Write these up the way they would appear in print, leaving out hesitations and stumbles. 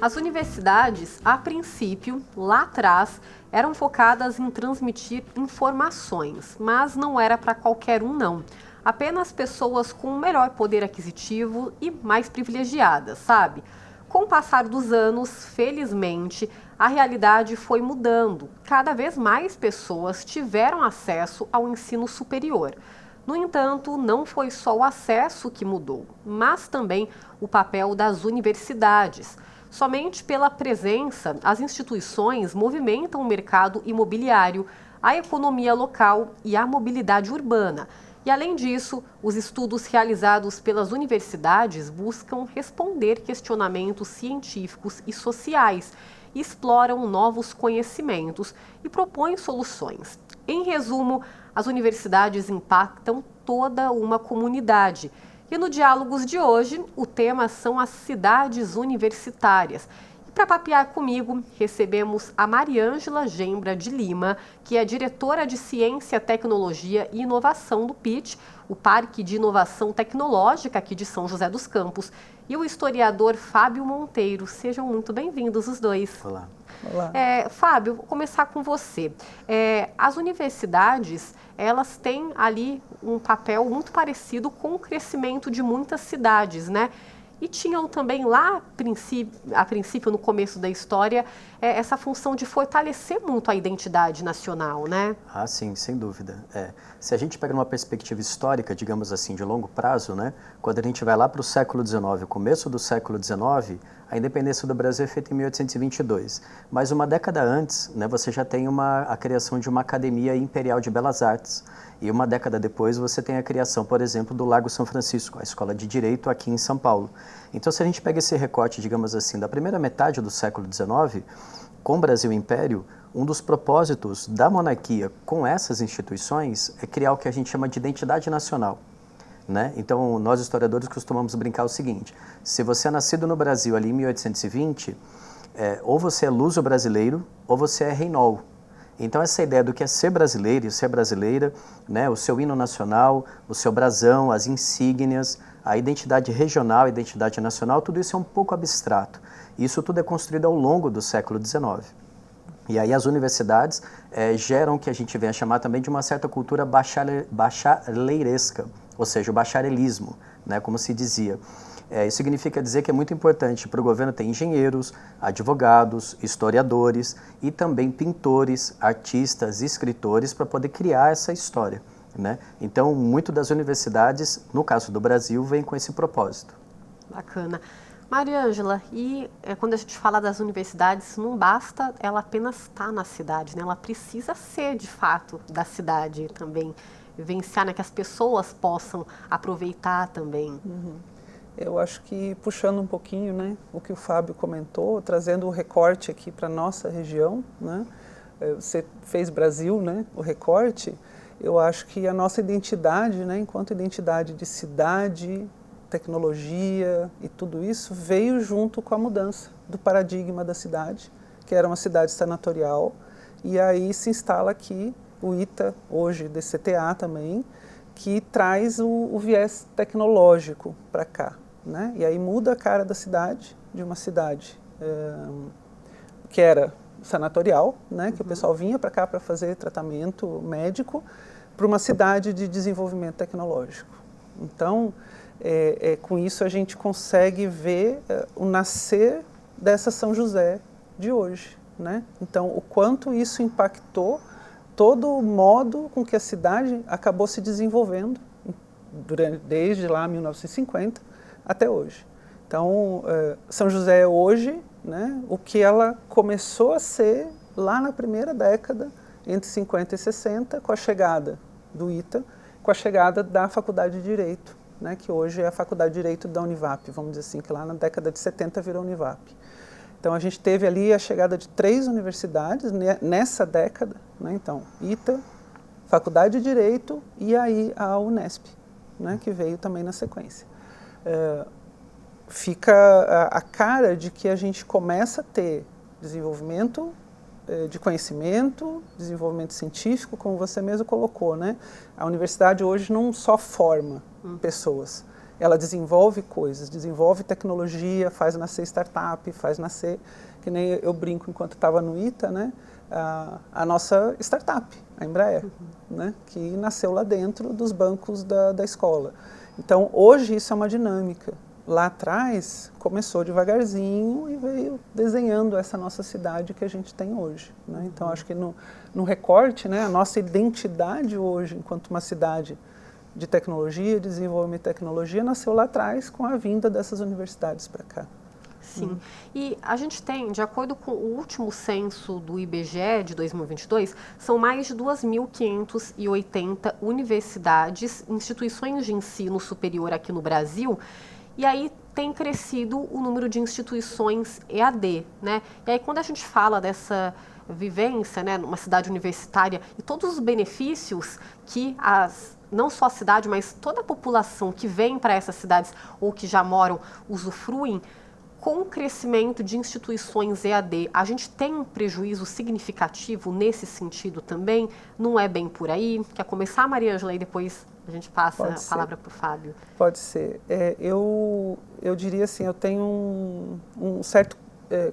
As universidades, a princípio, lá atrás, eram focadas em transmitir informações, mas não era para qualquer um não. Apenas pessoas com melhor poder aquisitivo e mais privilegiadas, sabe? Com o passar dos anos, felizmente, a realidade foi mudando. Cada vez mais pessoas tiveram acesso ao ensino superior. No entanto, não foi só o acesso que mudou, mas também o papel das universidades. Somente pela presença, as instituições movimentam o mercado imobiliário, a economia local e a mobilidade urbana. E, além disso, os estudos realizados pelas universidades buscam responder questionamentos científicos e sociais, exploram novos conhecimentos e propõem soluções. Em resumo, as universidades impactam toda uma comunidade. E no Diálogos de hoje, o tema são as cidades universitárias. E para papear comigo, recebemos a Mariângela Gembra de Lima, que é diretora de Ciência, Tecnologia e Inovação do PIT, o Parque de Inovação Tecnológica aqui de São José dos Campos, e o historiador Fábio Monteiro. Sejam muito bem-vindos os dois. Olá. Olá. Fábio, vou começar com você. As universidades, elas têm ali um papel muito parecido com o crescimento de muitas cidades, né? E tinham também lá, a princípio, no começo da história, essa função de fortalecer muito a identidade nacional, né? Ah, sim, sem dúvida. Se a gente pega uma perspectiva histórica, digamos assim, de longo prazo, né? Quando a gente vai lá para o século XIX, começo do século XIX, a independência do Brasil é feita em 1822. Mas uma década antes, né, você já tem a criação de uma Academia Imperial de Belas Artes. E uma década depois você tem a criação, por exemplo, do Largo São Francisco, a Escola de Direito aqui em São Paulo. Então, se a gente pega esse recorte, digamos assim, da primeira metade do século XIX, com o Brasil Império, um dos propósitos da monarquia com essas instituições é criar o que a gente chama de identidade nacional. Né? Então, nós historiadores costumamos brincar o seguinte: se você é nascido no Brasil ali em 1820, ou você é luso-brasileiro ou você é reinol. Então, essa ideia do que é ser brasileiro e ser brasileira, né? O seu hino nacional, o seu brasão, as insígnias, a identidade regional, a identidade nacional, tudo isso é um pouco abstrato. Isso tudo é construído ao longo do século XIX. E aí as universidades geram o que a gente vem a chamar também de uma certa cultura bachaleiresca, ou seja, o bacharelismo, né, como se dizia. Isso significa dizer que é muito importante para o governo ter engenheiros, advogados, historiadores e também pintores, artistas, escritores para poder criar essa história. Né? Então, muito das universidades, no caso do Brasil, vem com esse propósito. Bacana. Mariângela, e quando a gente fala das universidades, não basta ela apenas estar na cidade, né? Ela precisa ser, de fato, da cidade também, vivenciar, né? Que as pessoas possam aproveitar também. Uhum. Eu acho que, puxando um pouquinho, né, o que o Fábio comentou, trazendo o recorte aqui para a nossa região, né? Você fez Brasil, né, o recorte. Eu acho que a nossa identidade, né, enquanto identidade de cidade, tecnologia e tudo isso, veio junto com a mudança do paradigma da cidade, que era uma cidade sanatorial, e aí se instala aqui o ITA, hoje DCTA também, que traz o viés tecnológico para cá, né? E aí muda a cara da cidade, de uma cidade que era sanatorial, né? Que o pessoal vinha para cá para fazer tratamento médico, para uma cidade de desenvolvimento tecnológico. Então, com isso a gente consegue ver o nascer dessa São José de hoje, né? Então, o quanto isso impactou todo o modo com que a cidade acabou se desenvolvendo desde lá 1950 até hoje. Então, São José é hoje, né, o que ela começou a ser lá na primeira década, entre 50 e 60, com a chegada do ITA, com a chegada da Faculdade de Direito, né, que hoje é a Faculdade de Direito da Univap, vamos dizer assim, que lá na década de 70 virou Univap. Então, a gente teve ali a chegada de 3 universidades nessa década, né? Então, ITA, Faculdade de Direito e aí a Unesp, né? Que veio também na sequência. Fica a cara de que a gente começa a ter desenvolvimento de conhecimento, desenvolvimento científico, como você mesmo colocou, né? A universidade hoje não só forma pessoas, ela desenvolve coisas, desenvolve tecnologia, faz nascer startup, faz nascer, que nem eu brinco enquanto estava no ITA, né? A nossa startup, a Embraer, né? Que nasceu lá dentro dos bancos da escola. Então, hoje isso é uma dinâmica. Lá atrás, começou devagarzinho e veio desenhando essa nossa cidade que a gente tem hoje, né? Então, acho que no recorte, né, a nossa identidade hoje, enquanto uma cidade de tecnologia, desenvolvimento de tecnologia, nasceu lá atrás com a vinda dessas universidades para cá. Sim, e a gente tem, de acordo com o último censo do IBGE de 2022, são mais de 2.580 universidades, instituições de ensino superior aqui no Brasil, e aí tem crescido o número de instituições EAD, né? E aí quando a gente fala dessa vivência, né, numa cidade universitária e todos os benefícios que não só a cidade, mas toda a população que vem para essas cidades ou que já moram usufruem, com o crescimento de instituições EAD, a gente tem um prejuízo significativo nesse sentido também? Não é bem por aí? Quer começar, Maria Ângela, e depois a gente passa a palavra para o Fábio? Pode ser. Eu diria assim, eu tenho um certo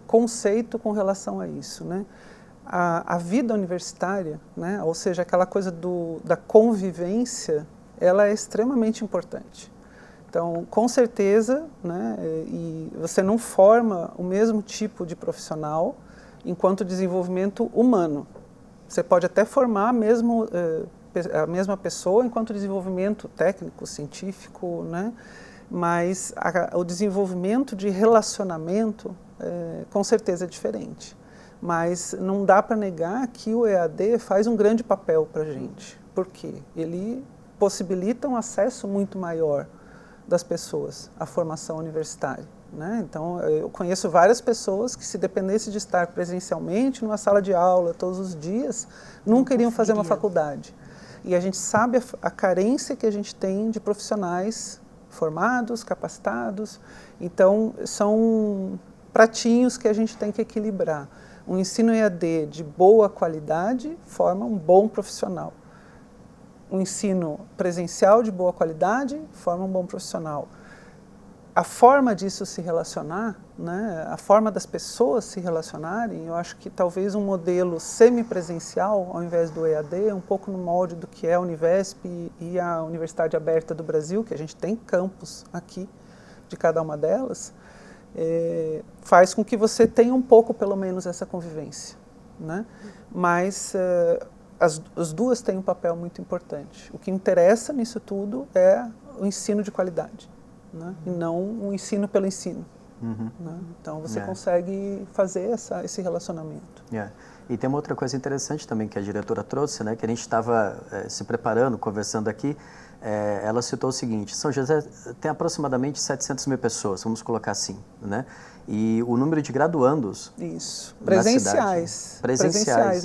conceito com relação a isso, né? A vida universitária, né? Ou seja, aquela coisa da convivência, ela é extremamente importante. Então, com certeza, né, e você não forma o mesmo tipo de profissional enquanto desenvolvimento humano. Você pode até formar mesmo, a mesma pessoa enquanto desenvolvimento técnico, científico, né, mas o desenvolvimento de relacionamento, com certeza é diferente. Mas não dá para negar que o EAD faz um grande papel para a gente. Por quê? Ele possibilita um acesso muito maior das pessoas à formação universitária, né? Então, eu conheço várias pessoas que, se dependesse de estar presencialmente numa sala de aula todos os dias, nunca iriam fazer uma faculdade. E a gente sabe a carência que a gente tem de profissionais formados, capacitados. Então, são pratinhos que a gente tem que equilibrar. Um ensino EAD de boa qualidade forma um bom profissional. Um ensino presencial de boa qualidade forma um bom profissional. A forma disso se relacionar, né, a forma das pessoas se relacionarem, eu acho que talvez um modelo semipresencial, ao invés do EAD, um pouco no molde do que é a Univesp e a Universidade Aberta do Brasil, que a gente tem campus aqui de cada uma delas, faz com que você tenha um pouco, pelo menos, essa convivência, né? Mas as duas têm um papel muito importante. O que interessa nisso tudo é o ensino de qualidade, né? E não o ensino pelo ensino. Né? Então você consegue fazer esse relacionamento. E tem uma outra coisa interessante também que a diretora trouxe, né, que a gente estava se preparando, conversando aqui. Ela citou o seguinte: São José tem aproximadamente 700 mil pessoas, vamos colocar assim, né? E o número de graduandos presenciais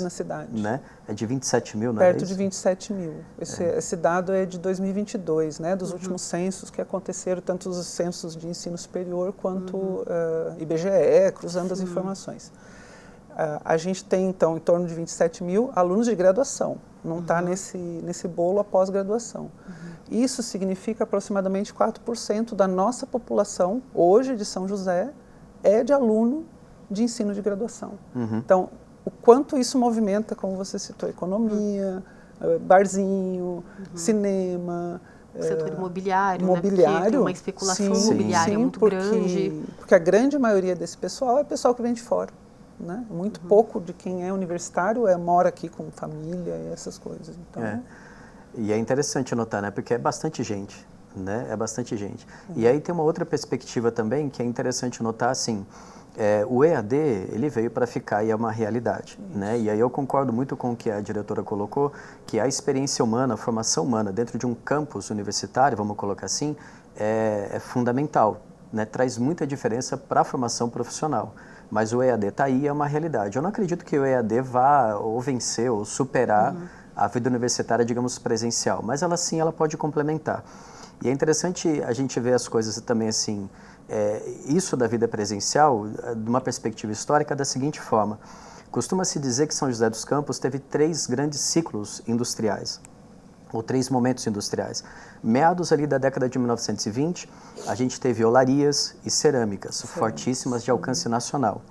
na cidade, né, é de 27 mil, não é? Perto Perto de 27 mil. Esse dado é de 2022, né, dos últimos censos que aconteceram, tanto os censos de ensino superior quanto IBGE, cruzando as informações. A gente tem, então, em torno de 27 mil alunos de graduação, não está nesse bolo após graduação. Isso significa aproximadamente 4% da nossa população, hoje, de São José, é de aluno de ensino de graduação. Então, o quanto isso movimenta, como você citou, economia, barzinho, cinema... Setor imobiliário, né? Porque tem uma especulação imobiliária muito grande. Porque a grande maioria desse pessoal é pessoal que vem de fora, né? Muito pouco de quem é universitário mora aqui com família e essas coisas. Então, E é interessante notar, né? Porque é bastante gente, né? É bastante gente. E aí tem uma outra perspectiva também que é interessante notar, assim, o EAD, ele veio para ficar e é uma realidade, né? E aí eu concordo muito com o que a diretora colocou, que a experiência humana, a formação humana dentro de um campus universitário, vamos colocar assim, é fundamental, né? Traz muita diferença para a formação profissional. Mas o EAD está aí, é uma realidade. Eu não acredito que o EAD vá ou vencer ou superar a vida universitária, digamos, presencial, mas ela sim, ela pode complementar. E é interessante a gente ver as coisas também assim, isso da vida presencial, de uma perspectiva histórica, da seguinte forma: costuma-se dizer que São José dos Campos teve 3 grandes ciclos industriais. ou 3 momentos industriais. Meados ali da década de 1920, a gente teve olarias e cerâmicas, fortíssimas de alcance nacional.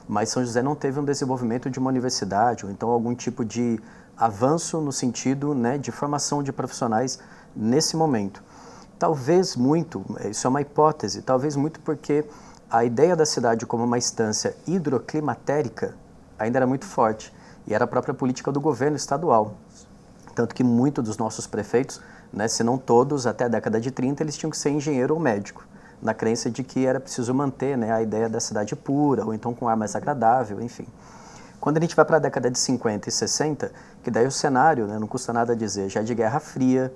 Mas São José não teve um desenvolvimento de uma universidade, ou então algum tipo de avanço no sentido, né, de formação de profissionais nesse momento. Talvez muito, isso é uma hipótese, talvez muito porque a ideia da cidade como uma instância hidroclimatérica ainda era muito forte, e era a própria política do governo estadual. Tanto que muitos dos nossos prefeitos, né, se não todos, até a década de 30, eles tinham que ser engenheiro ou médico, na crença de que era preciso manter, né, a ideia da cidade pura, ou então com ar mais agradável, enfim. Quando a gente vai para a década de 50 e 60, que daí o cenário, né, não custa nada dizer, já é de Guerra Fria,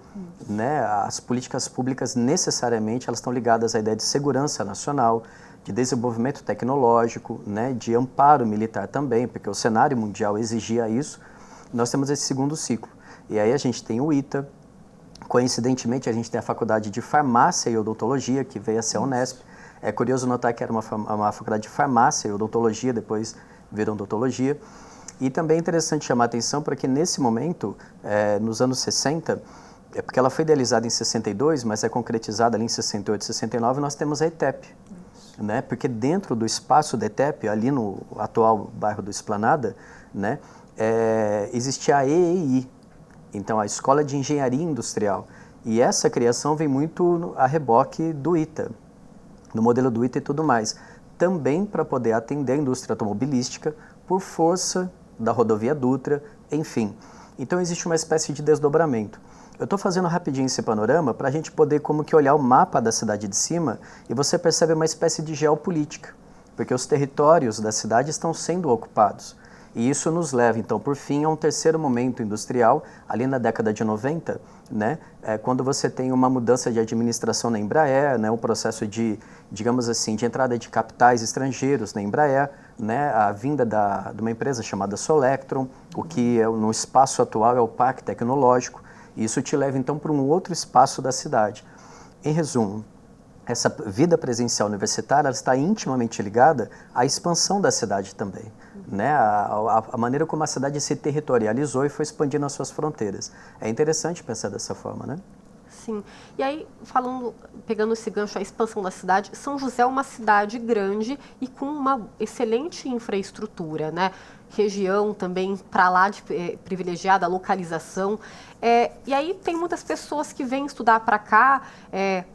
né, as políticas públicas necessariamente elas estão ligadas à ideia de segurança nacional, de desenvolvimento tecnológico, né, de amparo militar também, porque o cenário mundial exigia isso. Nós temos esse segundo ciclo. E aí a gente tem o ITA, coincidentemente a gente tem a Faculdade de Farmácia e Odontologia, que veio a ser a Unesp. É curioso notar que era uma faculdade de Farmácia e Odontologia, depois virou Odontologia. E também é interessante chamar a atenção para que nesse momento, nos anos 60, porque ela foi idealizada em 62, mas é concretizada ali em 68, 69, nós temos a ETEP. Né? Porque dentro do espaço da ETEP, ali no atual bairro do Esplanada, né, existia a EEI, então a Escola de Engenharia Industrial. E essa criação vem muito a reboque do ITA, no modelo do ITA e tudo mais. Também para poder atender a indústria automobilística por força da rodovia Dutra, enfim. Então existe uma espécie de desdobramento. Eu estou fazendo rapidinho esse panorama para a gente poder como que olhar o mapa da cidade de cima e você percebe uma espécie de geopolítica, porque os territórios da cidade estão sendo ocupados. E isso nos leva, então, por fim, a um terceiro momento industrial, ali na década de 90, né, quando você tem uma mudança de administração na Embraer, né, um processo de, digamos assim, de entrada de capitais estrangeiros na Embraer, né, a vinda de uma empresa chamada Solectron, o que no espaço atual é o Parque Tecnológico, e isso te leva, então, para um outro espaço da cidade. Em resumo, essa vida presencial universitária ela está intimamente ligada à expansão da cidade também, né? A maneira como a cidade se territorializou e foi expandindo as suas fronteiras. É interessante pensar dessa forma, né? Sim. E aí, pegando esse gancho, a expansão da cidade, São José é uma cidade grande e com uma excelente infraestrutura, né? Região também para lá de privilegiada, localização. E aí tem muitas pessoas que vêm estudar para cá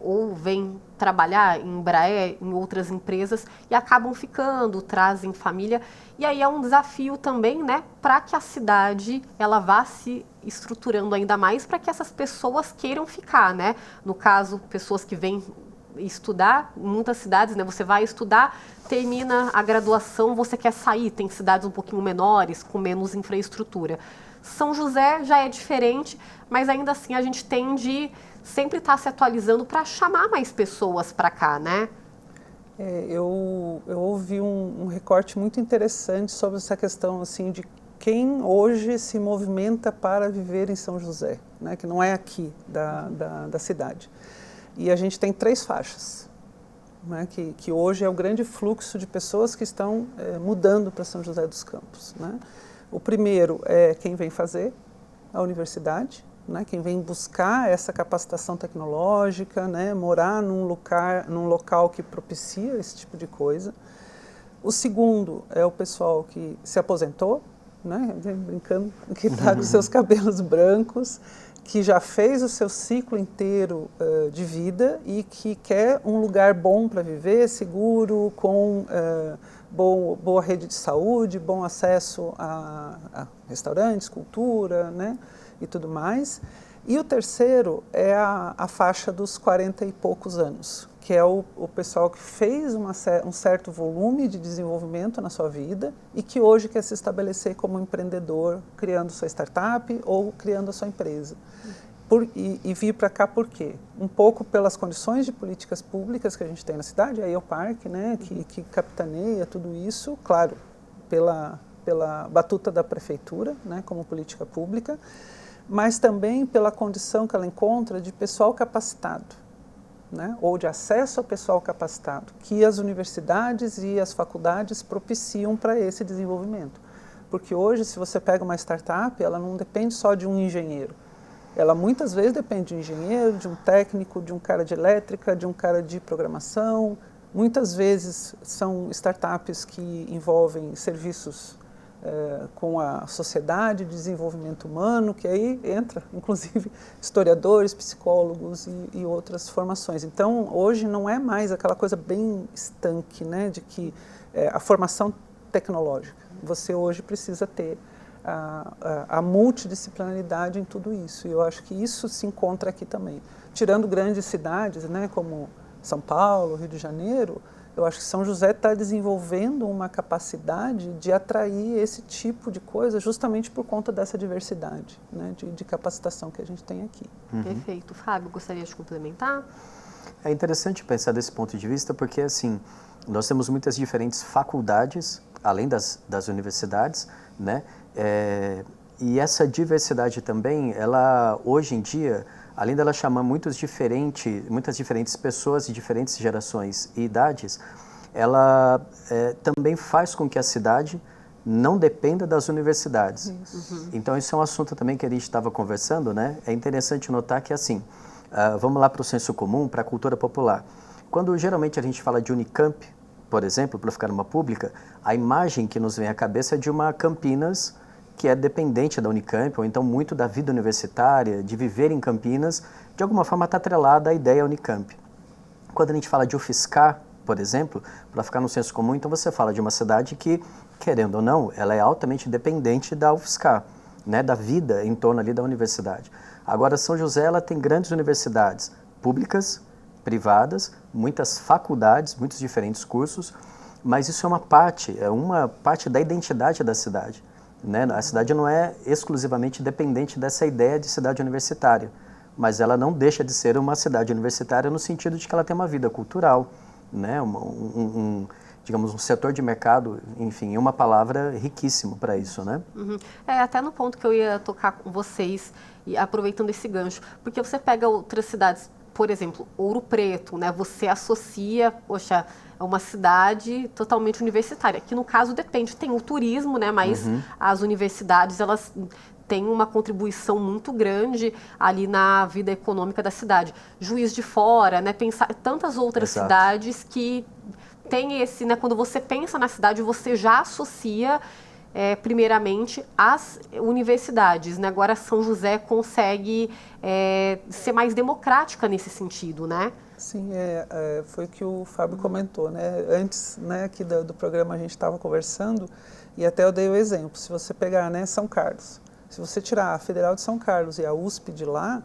ou vêm trabalhar em Embraer, em outras empresas e acabam ficando, trazem família. E aí é um desafio também, né, para que a cidade ela vá se estruturando ainda mais para que essas pessoas queiram ficar, né? No caso, pessoas que vêm estudar, em muitas cidades, né, você vai estudar, termina a graduação, você quer sair, tem cidades um pouquinho menores, com menos infraestrutura. São José já é diferente, mas ainda assim a gente tem de sempre estar se atualizando para chamar mais pessoas para cá, né? Eu ouvi um recorte muito interessante sobre essa questão assim de quem hoje se movimenta para viver em São José, né, que não é aqui da cidade. E a gente tem 3 faixas, né, que hoje é o grande fluxo de pessoas que estão mudando para São José dos Campos. Né? O primeiro é quem vem fazer a universidade, né, quem vem buscar essa capacitação tecnológica, né, morar num local que propicia esse tipo de coisa. O segundo é o pessoal que se aposentou, né, brincando, que está com seus cabelos brancos, que já fez o seu ciclo inteiro de vida e que quer um lugar bom para viver, seguro, com boa rede de saúde, bom acesso a restaurantes, cultura, né, e tudo mais. E o terceiro é a faixa dos 40 e poucos anos, que é o pessoal que fez um certo volume de desenvolvimento na sua vida e que hoje quer se estabelecer como empreendedor, criando sua startup ou criando a sua empresa. E vir para cá por quê? Um pouco pelas condições de políticas públicas que a gente tem na cidade, aí é o parque, né, que capitaneia tudo isso, claro, pela batuta da prefeitura, né, como política pública, mas também pela condição que ela encontra de pessoal capacitado, né, ou de acesso a pessoal capacitado, que as universidades e as faculdades propiciam para esse desenvolvimento. Porque hoje, se você pega uma startup, ela não depende só de um engenheiro, ela muitas vezes depende de um engenheiro, de um técnico, de um cara de elétrica, de um cara de programação. Muitas vezes são startups que envolvem serviços com a sociedade, desenvolvimento humano, que aí entra, inclusive, historiadores, psicólogos e outras formações. Então, hoje não é mais aquela coisa bem estanque, né, de que a formação tecnológica. Você hoje precisa ter a multidisciplinaridade em tudo isso. E eu acho que isso se encontra aqui também. Tirando grandes cidades, né, como São Paulo, Rio de Janeiro, eu acho que São José está desenvolvendo uma capacidade de atrair esse tipo de coisa justamente por conta dessa diversidade, né, de capacitação que a gente tem aqui. Perfeito. Fábio, gostaria de complementar? É interessante pensar desse ponto de vista porque, assim, nós temos muitas diferentes faculdades, além das universidades, né? E essa diversidade também, ela, hoje em dia, além dela chamar muitas diferentes pessoas de diferentes gerações e idades, ela também faz com que a cidade não dependa das universidades. Então, isso é um assunto também que a gente estava conversando, né? É interessante notar que, assim, vamos lá para o senso comum, para a cultura popular. Quando geralmente a gente fala de Unicamp, por exemplo, para ficar numa pública, a imagem que nos vem à cabeça é de uma Campinas que é dependente da Unicamp, ou então muito da vida universitária, de viver em Campinas, de alguma forma está atrelada à ideia Unicamp. Quando a gente fala de UFSCar, por exemplo, para ficar no senso comum, então você fala de uma cidade que, querendo ou não, ela é altamente dependente da UFSCar, né, da vida em torno ali da universidade. Agora, São José, ela tem grandes universidades públicas, privadas, muitas faculdades, muitos diferentes cursos, mas isso é uma parte da identidade da cidade. Né? A cidade não é exclusivamente dependente dessa ideia de cidade universitária, mas ela não deixa de ser uma cidade universitária no sentido de que ela tem uma vida cultural, né? Digamos, um setor de mercado, enfim, uma palavra riquíssimo para isso, né? Até no ponto que eu ia tocar com vocês, e aproveitando esse gancho, porque você pega outras cidades, por exemplo, Ouro Preto, né? Você associa, poxa, é uma cidade totalmente universitária, que no caso depende, tem o turismo, né? Mas as universidades, elas têm uma contribuição muito grande ali na vida econômica da cidade. Juiz de Fora, né? Pensar tantas outras cidades que tem esse, né? Quando você pensa na cidade, você já associa primeiramente as universidades, né? Agora São José consegue ser mais democrática nesse sentido, né? Sim, foi o que o Fábio comentou, né? Antes, né, aqui do programa a gente estava conversando e até eu dei o exemplo. Se você pegar, né, São Carlos, se você tirar a Federal de São Carlos e a USP de lá,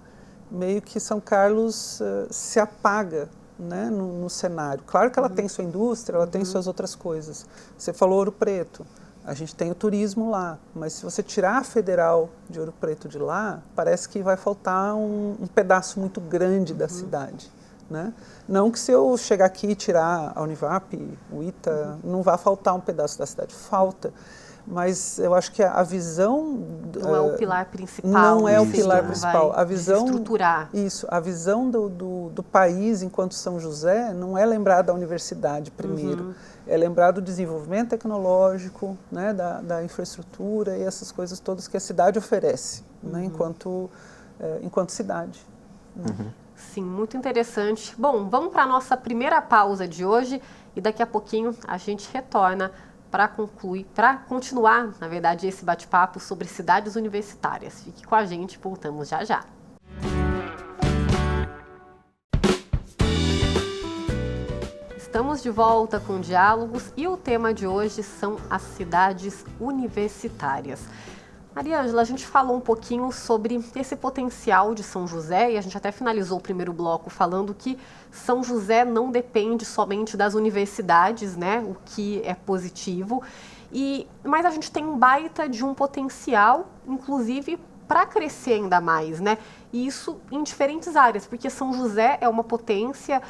meio que São Carlos se apaga, né, no cenário. Claro que ela tem sua indústria, ela tem suas outras coisas. Você falou Ouro Preto. A gente tem o turismo lá, mas se você tirar a Federal de Ouro Preto de lá, parece que vai faltar um pedaço muito grande da cidade. Né? Não que se eu chegar aqui e tirar a Univap, o ITA, não vai faltar um pedaço da cidade, falta. Mas eu acho que a visão... Não é o pilar principal. Não é o pilar principal. A visão, estruturar. Isso, a visão do país enquanto São José não é lembrar da universidade primeiro. É lembrar do desenvolvimento tecnológico, né, da infraestrutura e essas coisas todas que a cidade oferece, né, enquanto cidade. Sim, muito interessante. Bom, vamos para a nossa primeira pausa de hoje e daqui a pouquinho a gente retorna para continuar, na verdade, esse bate-papo sobre cidades universitárias. Fique com a gente, voltamos já já. Estamos de volta com Diálogos e o tema de hoje são as cidades universitárias. Mariângela, a gente falou um pouquinho sobre esse potencial de São José e a gente até finalizou o primeiro bloco falando que São José não depende somente das universidades, né? O que é positivo. Mas a gente tem um baita de um potencial, inclusive, para crescer ainda mais, né? E isso em diferentes áreas, porque São José é uma potência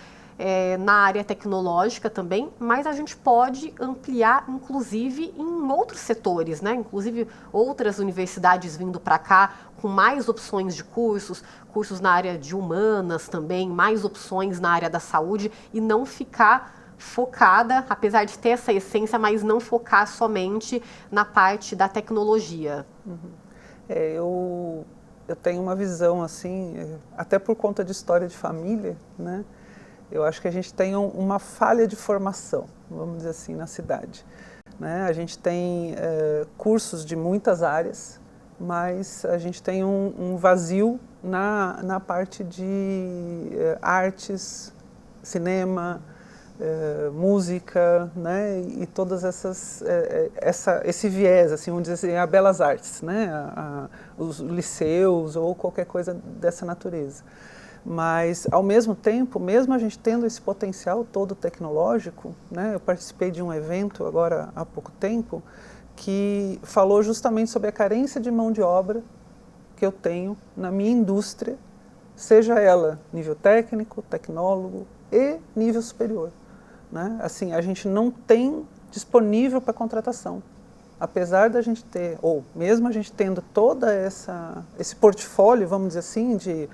na área tecnológica também, mas a gente pode ampliar, inclusive, em outros setores, né? Inclusive outras universidades vindo para cá com mais opções de cursos na área de humanas também, mais opções na área da saúde e não ficar focada, apesar de ter essa essência, mas não focar somente na parte da tecnologia. eu tenho uma visão assim, até por conta de história de família, né? Eu acho que a gente tem uma falha de formação, vamos dizer assim, na cidade, né? A gente tem cursos de muitas áreas, mas a gente tem um vazio na parte de artes, cinema, música, né? E todas esse viés, assim, vamos dizer assim, a belas artes, né? Os liceus ou qualquer coisa dessa natureza. Mas, ao mesmo tempo, mesmo a gente tendo esse potencial todo tecnológico, né? Eu participei de um evento agora há pouco tempo que falou justamente sobre a carência de mão de obra que eu tenho na minha indústria, seja ela nível técnico, tecnólogo e nível superior, né? Assim, a gente não tem disponível para contratação. Apesar da gente ter, ou mesmo a gente tendo toda esse portfólio, vamos dizer assim, de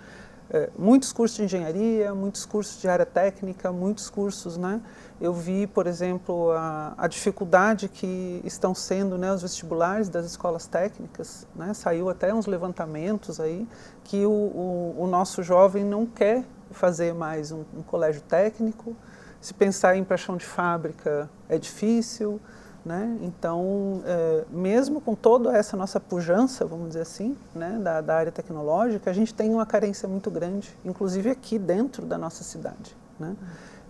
muitos cursos de engenharia, muitos cursos de área técnica, muitos cursos, né? Eu vi, por exemplo, a dificuldade que estão sendo, né, os vestibulares das escolas técnicas, né? Saiu até uns levantamentos aí que o nosso jovem não quer fazer mais um colégio técnico. Se pensar em chão de fábrica é difícil, né? Então, mesmo com toda essa nossa pujança, vamos dizer assim, né, da área tecnológica, a gente tem uma carência muito grande, inclusive aqui dentro da nossa cidade, né?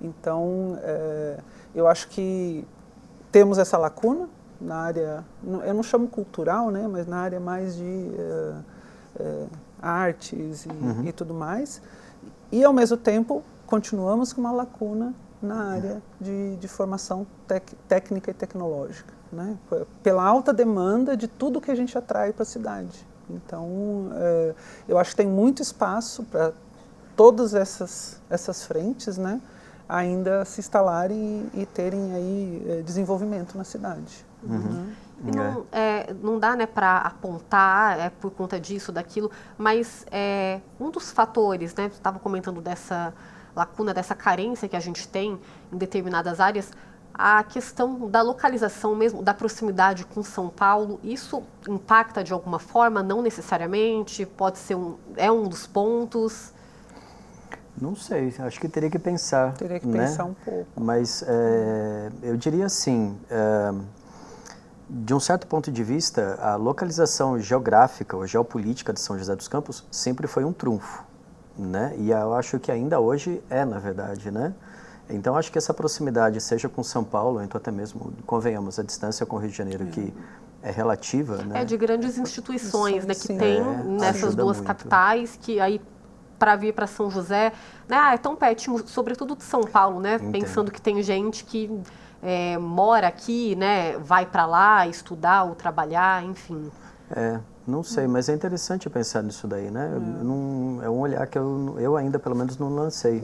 Então, eu acho que temos essa lacuna na área, eu não chamo cultural, né, mas na área mais de artes e tudo mais, e ao mesmo tempo continuamos com uma lacuna na área de formação técnica e tecnológica, né? Pela alta demanda de tudo que a gente atrai para a cidade. Então, eu acho que tem muito espaço para todas essas frentes, né, ainda se instalarem e terem aí desenvolvimento na cidade. Né? E não dá, né, para apontar por conta disso, daquilo, mas um dos fatores, né, você estava comentando dessa lacuna, dessa carência que a gente tem em determinadas áreas, a questão da localização mesmo, da proximidade com São Paulo, isso impacta de alguma forma? Não necessariamente? Pode ser um dos pontos? Não sei, acho que teria que pensar. Teria que né? pensar um pouco. Mas eu diria assim, de um certo ponto de vista, a localização geográfica ou geopolítica de São José dos Campos sempre foi um trunfo, né? E eu acho que ainda hoje na verdade, né? Então, acho que essa proximidade, seja com São Paulo, então até mesmo, convenhamos, a distância com o Rio de Janeiro, que é relativa, né? De grandes instituições, né, que Sim. tem nessas duas muito. capitais, que aí para vir para São José, né, é tão pertinho, sobretudo de São Paulo, né? Entendo. Pensando que tem gente que mora aqui, né, vai para lá estudar ou trabalhar, enfim. Não sei, mas é interessante pensar nisso daí, né? É um olhar que eu ainda, pelo menos, não lancei.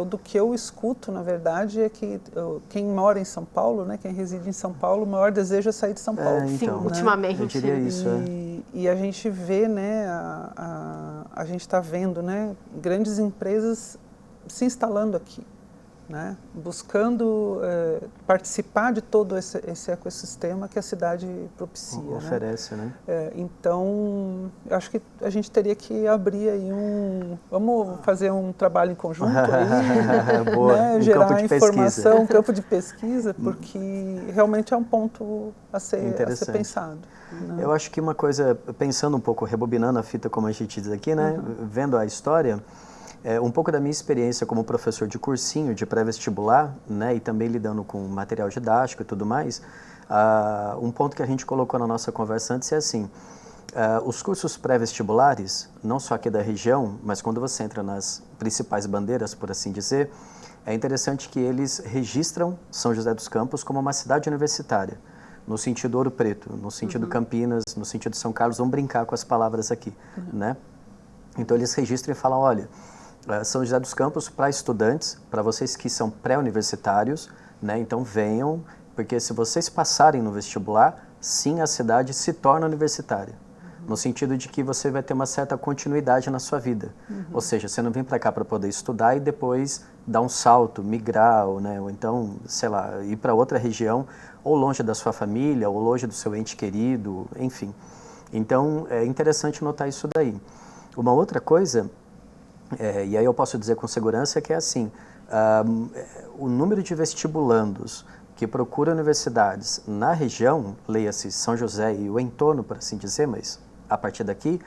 Do que eu escuto, na verdade, é que quem mora em São Paulo, né, quem reside em São Paulo, o maior desejo é sair de São Paulo. Então, Sim, ultimamente. Eu diria isso, E a gente vê, né, a gente está vendo, né, grandes empresas se instalando aqui, né, buscando participar de todo esse ecossistema que a cidade propicia. Oferece, né? Então, eu acho que a gente teria que abrir aí vamos fazer um trabalho em conjunto aí, Boa, né, gerar informação, campo de pesquisa, porque realmente é um ponto a ser pensado. Né? Eu acho que uma coisa, pensando um pouco, rebobinando a fita, como a gente diz aqui, né, vendo a história, um pouco da minha experiência como professor de cursinho, de pré-vestibular, né, e também lidando com material didático e tudo mais, um ponto que a gente colocou na nossa conversa antes é assim, os cursos pré-vestibulares, não só aqui da região, mas quando você entra nas principais bandeiras, por assim dizer, é interessante que eles registram São José dos Campos como uma cidade universitária, no sentido Ouro Preto, no sentido Campinas, no sentido São Carlos, vamos brincar com as palavras aqui, né? Então eles registram e falam, olha, São José dos Campos para estudantes, para vocês que são pré-universitários, né? Então venham, porque se vocês passarem no vestibular, sim, a cidade se torna universitária. No sentido de que você vai ter uma certa continuidade na sua vida. Ou seja, você não vem para cá para poder estudar e depois dar um salto, migrar, né? Ou então, sei lá, ir para outra região, ou longe da sua família, ou longe do seu ente querido, enfim. Então, é interessante notar isso daí. Uma outra coisa, e aí eu posso dizer com segurança, que é assim, o número de vestibulandos que procuram universidades na região, leia-se São José e o entorno, por assim dizer, mas a partir daqui,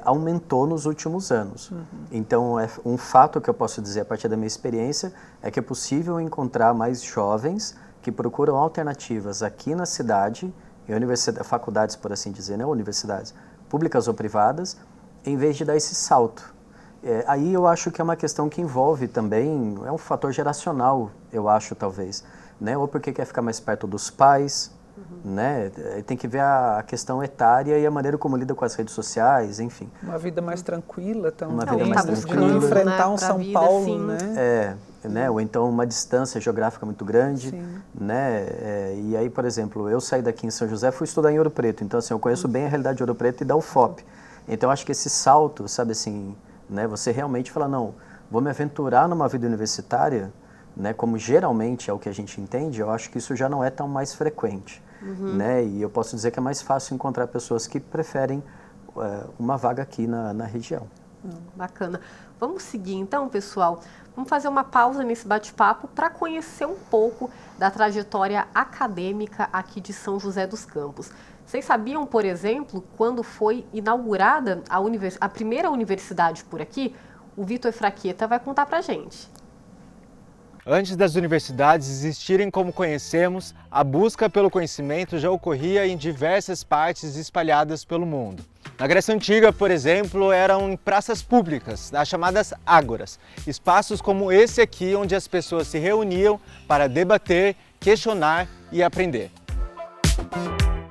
aumentou nos últimos anos. Então, um fato que eu posso dizer a partir da minha experiência é que é possível encontrar mais jovens que procuram alternativas aqui na cidade, em faculdades, por assim dizer, né, universidades públicas ou privadas, em vez de dar esse salto. Aí eu acho que é uma questão que envolve também, é um fator geracional, eu acho, talvez, né? Ou porque quer ficar mais perto dos pais, né? Tem que ver a questão etária e a maneira como lida com as redes sociais, enfim. Uma vida mais tranquila também, Uma vida mais de tranquila, não enfrentar né, um São vida, Paulo, assim. né? Ou então uma distância geográfica muito grande, né? E aí, por exemplo, eu saí daqui em São José, fui estudar em Ouro Preto, então assim, eu conheço bem a realidade de Ouro Preto e da UFOP. Então acho que esse salto, sabe assim, né, você realmente fala, não, vou me aventurar numa vida universitária, né, como geralmente é o que a gente entende, eu acho que isso já não é tão mais frequente, né? E eu posso dizer que é mais fácil encontrar pessoas que preferem uma vaga aqui na região. Bacana. Vamos seguir então, pessoal. Vamos fazer uma pausa nesse bate-papo para conhecer um pouco da trajetória acadêmica aqui de São José dos Campos. Vocês sabiam, por exemplo, quando foi inaugurada a primeira universidade por aqui? O Vitor Fraqueta vai contar para a gente. Antes das universidades existirem como conhecemos, a busca pelo conhecimento já ocorria em diversas partes espalhadas pelo mundo. Na Grécia Antiga, por exemplo, eram em praças públicas, as chamadas ágoras, espaços como esse aqui onde as pessoas se reuniam para debater, questionar e aprender.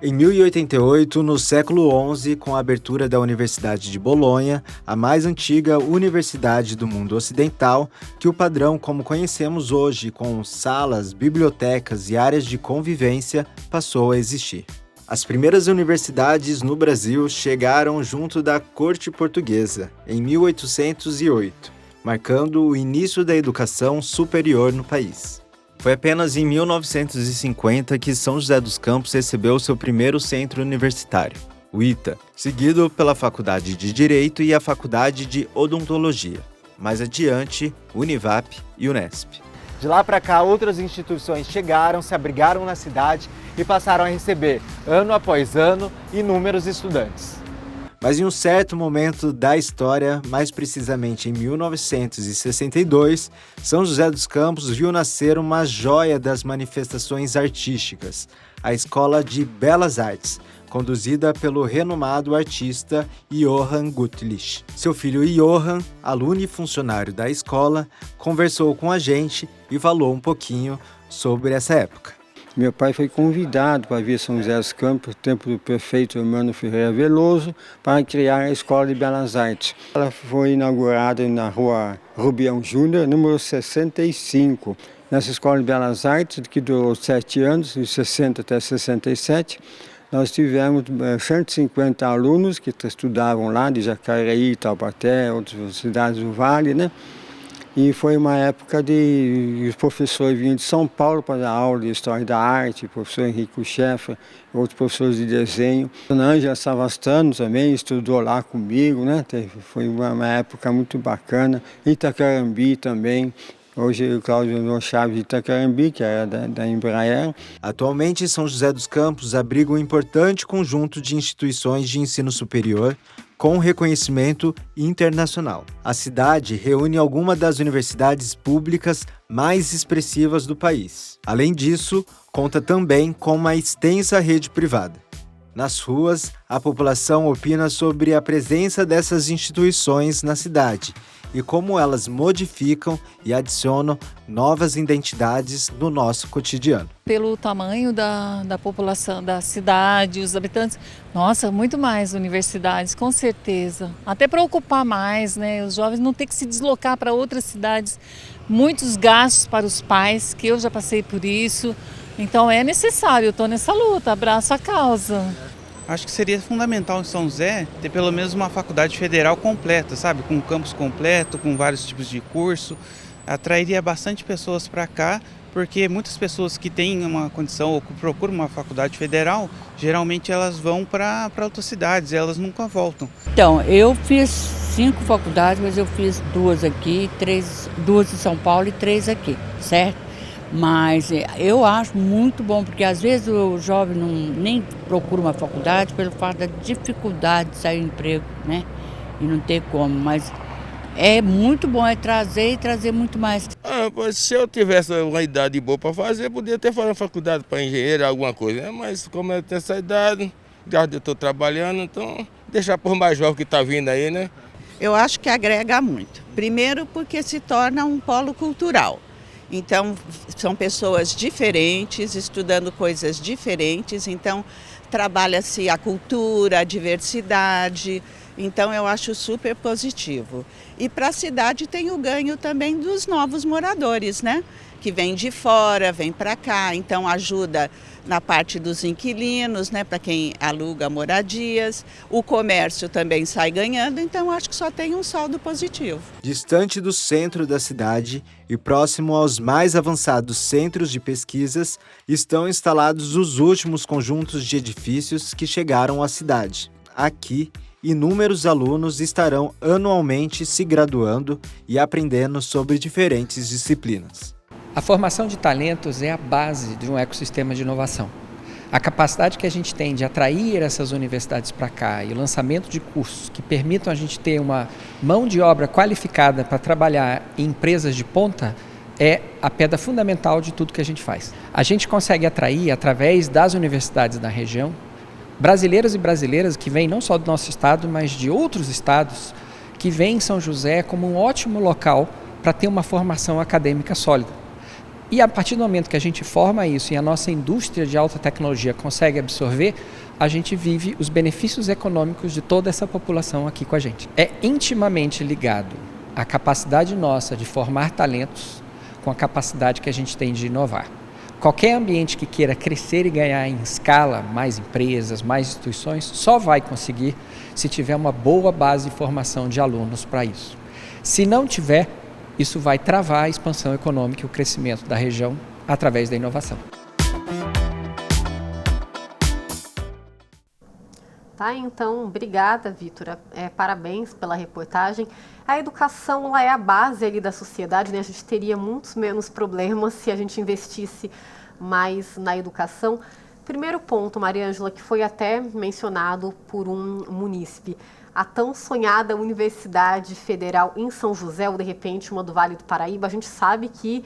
Em 1088, no século XI, com a abertura da Universidade de Bolonha, a mais antiga universidade do mundo ocidental, que o padrão como conhecemos hoje, com salas, bibliotecas e áreas de convivência, passou a existir. As primeiras universidades no Brasil chegaram junto da corte portuguesa, em 1808, marcando o início da educação superior no país. Foi apenas em 1950 que São José dos Campos recebeu seu primeiro centro universitário, o ITA, seguido pela Faculdade de Direito e a Faculdade de Odontologia. Mais adiante, Univap e Unesp. De lá para cá, outras instituições chegaram, se abrigaram na cidade e passaram a receber, ano após ano, inúmeros estudantes. Mas em um certo momento da história, mais precisamente em 1962, São José dos Campos viu nascer uma joia das manifestações artísticas, a Escola de Belas Artes, conduzida pelo renomado artista Johann Gutlich. Seu filho Johann, aluno e funcionário da escola, conversou com a gente e falou um pouquinho sobre essa época. Meu pai foi convidado para vir a São José dos Campos, no tempo do prefeito Hermano Ferreira Veloso, para criar a Escola de Belas Artes. Ela foi inaugurada na rua Rubião Júnior, número 65. Nessa Escola de Belas Artes, que durou 7 anos, de 60 até 67, nós tivemos 150 alunos que estudavam lá, de Jacareí, Taubaté, outras cidades do Vale, né? E foi uma época de os professores vinham de São Paulo para dar aula de História da Arte, o professor Henrique Scheffer, outros professores de desenho. A Ângela Savastano também estudou lá comigo, né? Foi uma época muito bacana. Itacarambi também. Hoje o Cláudio Chaves de Itacarambi, que era da Embraer. Atualmente, São José dos Campos abriga um importante conjunto de instituições de ensino superior com reconhecimento internacional. A cidade reúne algumas das universidades públicas mais expressivas do país. Além disso, conta também com uma extensa rede privada. Nas ruas, a população opina sobre a presença dessas instituições na cidade e como elas modificam e adicionam novas identidades no nosso cotidiano. Pelo tamanho da população da cidade, os habitantes, nossa, muito mais universidades, com certeza. Até para ocupar mais, né? Os jovens não ter que se deslocar para outras cidades, muitos gastos para os pais, que eu já passei por isso. Então é necessário, eu estou nessa luta, abraço a causa. Acho que seria fundamental em São José ter pelo menos uma faculdade federal completa, sabe? Com um campus completo, com vários tipos de curso, atrairia bastante pessoas para cá, porque muitas pessoas que têm uma condição ou que procuram uma faculdade federal, geralmente elas vão para outras cidades, elas nunca voltam. Então, eu fiz 5 faculdades, mas eu fiz 2 aqui, 2 em São Paulo e 3 aqui, certo? Mas eu acho muito bom, porque às vezes o jovem nem procura uma faculdade pelo fato da dificuldade de sair do emprego, né? E não ter como, mas é muito bom, trazer e trazer muito mais. Se eu tivesse uma idade boa para fazer, eu podia ter feito uma faculdade para engenheiro, alguma coisa, né? Mas como eu tenho essa idade, já eu estou trabalhando, então deixar por mais jovem que está vindo aí, né? Eu acho que agrega muito. Primeiro porque se torna um polo cultural. Então, são pessoas diferentes, estudando coisas diferentes, então trabalha-se a cultura, a diversidade. Então, eu acho super positivo. E para a cidade tem o ganho também dos novos moradores, né? Que vêm de fora, vêm para cá, então ajuda na parte dos inquilinos, né? Para quem aluga moradias. O comércio também sai ganhando, então acho que só tem um saldo positivo. Distante do centro da cidade e próximo aos mais avançados centros de pesquisas, estão instalados os últimos conjuntos de edifícios que chegaram à cidade. Aqui, inúmeros alunos estarão anualmente se graduando e aprendendo sobre diferentes disciplinas. A formação de talentos é a base de um ecossistema de inovação. A capacidade que a gente tem de atrair essas universidades para cá e o lançamento de cursos que permitam a gente ter uma mão de obra qualificada para trabalhar em empresas de ponta é a pedra fundamental de tudo que a gente faz. A gente consegue atrair, através das universidades da região, brasileiros e brasileiras que vêm não só do nosso estado, mas de outros estados, que veem São José como um ótimo local para ter uma formação acadêmica sólida. E a partir do momento que a gente forma isso e a nossa indústria de alta tecnologia consegue absorver, a gente vive os benefícios econômicos de toda essa população aqui com a gente. É intimamente ligado à capacidade nossa de formar talentos com a capacidade que a gente tem de inovar. Qualquer ambiente que queira crescer e ganhar em escala, mais empresas, mais instituições, só vai conseguir se tiver uma boa base de formação de alunos para isso. Se não tiver, isso vai travar a expansão econômica e o crescimento da região através da inovação. Tá, então, obrigada, Vitor. Parabéns pela reportagem. A educação ela é a base ali da sociedade, né? A gente teria muitos menos problemas se a gente investisse mais na educação. Primeiro ponto, Maria Ângela, que foi até mencionado por um munícipe. A tão sonhada Universidade Federal em São José, ou de repente uma do Vale do Paraíba, a gente sabe que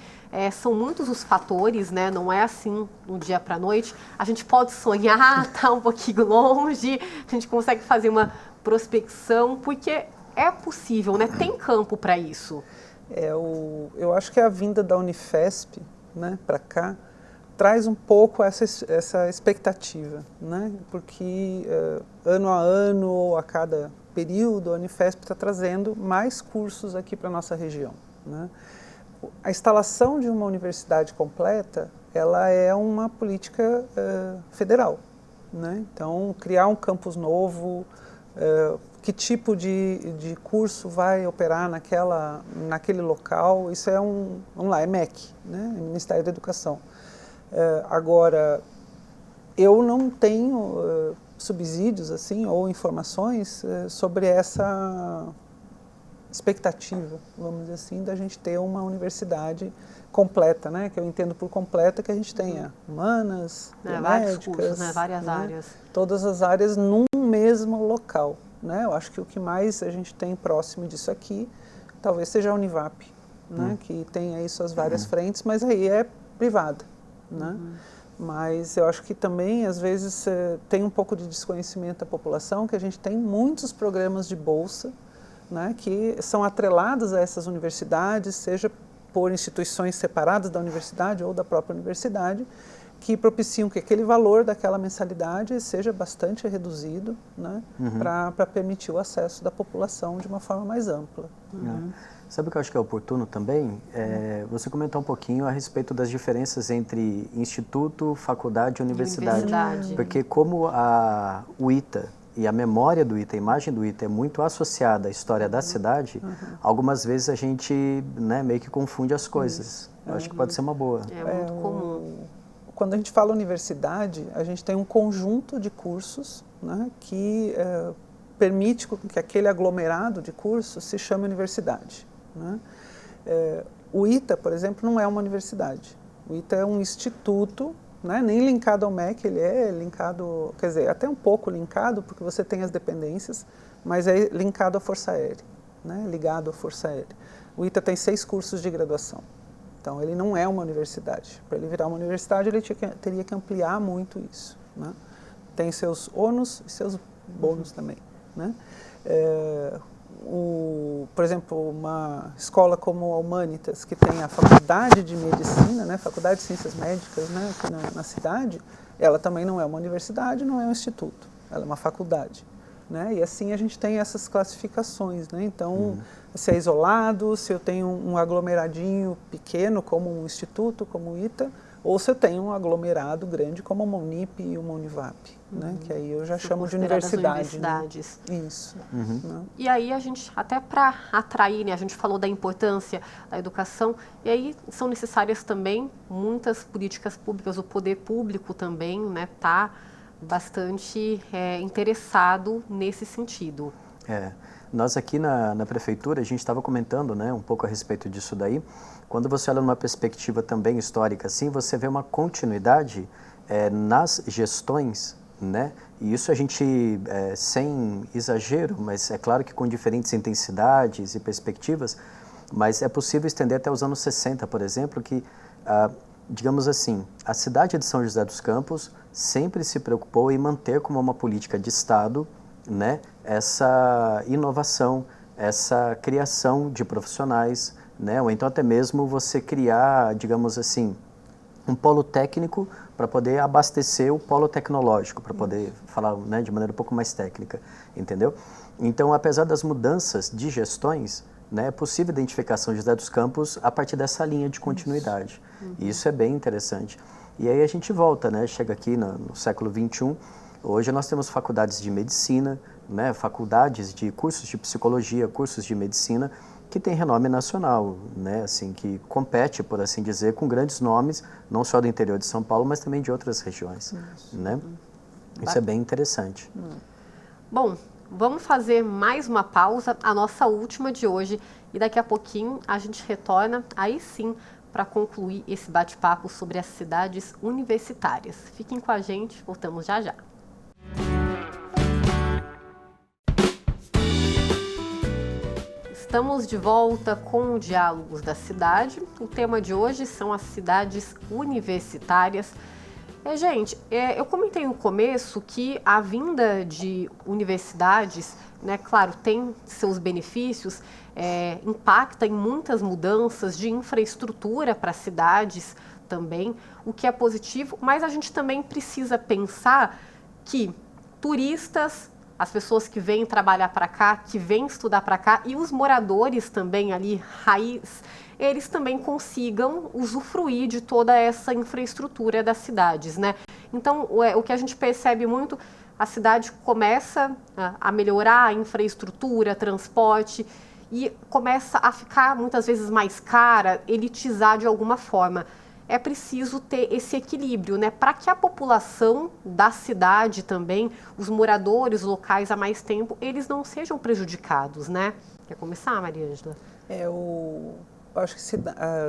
são muitos os fatores, né? Não é assim do dia para a noite. A gente pode sonhar, tá um pouquinho longe, a gente consegue fazer uma prospecção, porque é possível, né? Tem campo para isso. Eu acho que a vinda da Unifesp, né, para cá traz um pouco essa expectativa, né? Porque ano a ano, ou a cada período, a Unifesp está trazendo mais cursos aqui para a nossa região, né? A instalação de uma universidade completa, ela é uma política federal, né? Então, criar um campus novo, que tipo de curso vai operar naquele local, isso é é MEC, né? Ministério da Educação. Agora, eu não tenho subsídios assim, ou informações sobre essa expectativa, vamos dizer assim, da gente ter uma universidade completa, né? Que eu entendo por completa que a gente tenha humanas, vários médicas, cursos, né? Várias áreas. Todas as áreas num mesmo local, né? Eu acho que o que mais a gente tem próximo disso aqui, talvez seja a Univap, né? Que tem aí suas várias frentes, mas aí é privada, né? Mas eu acho que também, às vezes, tem um pouco de desconhecimento da população, que a gente tem muitos programas de bolsa, né, que são atrelados a essas universidades, seja por instituições separadas da universidade ou da própria universidade, que propiciam que aquele valor daquela mensalidade seja bastante reduzido, né, para permitir o acesso da população de uma forma mais ampla. Sabe o que eu acho que é oportuno também? Você comentou um pouquinho a respeito das diferenças entre instituto, faculdade e universidade. Porque como a UITA e a memória do ITA, a imagem do ITA é muito associada à história da cidade, algumas vezes a gente, né, meio que confunde as coisas. Eu acho que pode ser uma boa. É muito comum. Quando a gente fala universidade, a gente tem um conjunto de cursos, né, que permite que aquele aglomerado de cursos se chame universidade, né? O ITA, por exemplo, não é uma universidade. O ITA é um instituto, né, nem linkado ao MEC, ele é linkado, quer dizer, até um pouco linkado, porque você tem as dependências, mas é linkado à Força Aérea, né, ligado à Força Aérea. O ITA tem 6 cursos de graduação, então ele não é uma universidade. Para ele virar uma universidade, ele teria que ampliar muito isso, né? Tem seus ônus e seus bônus também, né? Por exemplo, uma escola como a Humanitas, que tem a Faculdade de Medicina, né, Faculdade de Ciências Médicas, né, aqui na cidade, ela também não é uma universidade, não é um instituto, ela é uma faculdade, né? E assim a gente tem essas classificações, né? Então, se é isolado, se eu tenho um aglomeradinho pequeno, como um instituto, como o ITA, ou se eu tenho um aglomerado grande, como uma Unip e uma Univap, né? Que aí eu já chamo de universidade. Universidades. Né? Isso. Né? E aí a gente, até para atrair, né, a gente falou da importância da educação, e aí são necessárias também muitas políticas públicas, o poder público também, né, tá bastante interessado nesse sentido. Nós aqui na prefeitura, a gente estava comentando, né, um pouco a respeito disso daí. Quando você olha numa perspectiva também histórica, assim, você vê uma continuidade nas gestões, né? E isso a gente, sem exagero, mas é claro que com diferentes intensidades e perspectivas, mas é possível estender até os anos 60, por exemplo, que, digamos assim, a cidade de São José dos Campos sempre se preocupou em manter como uma política de Estado, né, essa inovação, essa criação de profissionais, né, ou então até mesmo você criar, digamos assim, um polo técnico para poder abastecer o polo tecnológico, para poder falar, né, de maneira um pouco mais técnica, entendeu? Então, apesar das mudanças de gestões, né, é possível identificar São José dos Campos a partir dessa linha de continuidade. E isso é bem interessante. E aí a gente volta, né, chega aqui no século XXI, hoje nós temos faculdades de medicina, né, faculdades de cursos de psicologia, cursos de medicina, que tem renome nacional, né, assim, que compete, por assim dizer, com grandes nomes, não só do interior de São Paulo, mas também de outras regiões, né? Isso é bem interessante. Bom, vamos fazer mais uma pausa, a nossa última de hoje, e daqui a pouquinho a gente retorna, aí sim, para concluir esse bate-papo sobre as cidades universitárias. Fiquem com a gente, voltamos já já. Estamos de volta com o Diálogos da Cidade. O tema de hoje são as cidades universitárias. Gente, eu comentei no começo que a vinda de universidades, né, claro, tem seus benefícios, impacta em muitas mudanças de infraestrutura para as cidades também, o que é positivo, mas a gente também precisa pensar que turistas, as pessoas que vêm trabalhar para cá, que vêm estudar para cá, e os moradores também ali, raiz, eles também consigam usufruir de toda essa infraestrutura das cidades, né? Então, o que a gente percebe muito, a cidade começa a melhorar a infraestrutura, transporte, e começa a ficar muitas vezes mais cara, elitizar de alguma forma. É preciso ter esse equilíbrio, né, para que a população da cidade também, os moradores locais há mais tempo, eles não sejam prejudicados, né? Quer começar, Maria Ângela? Eu acho que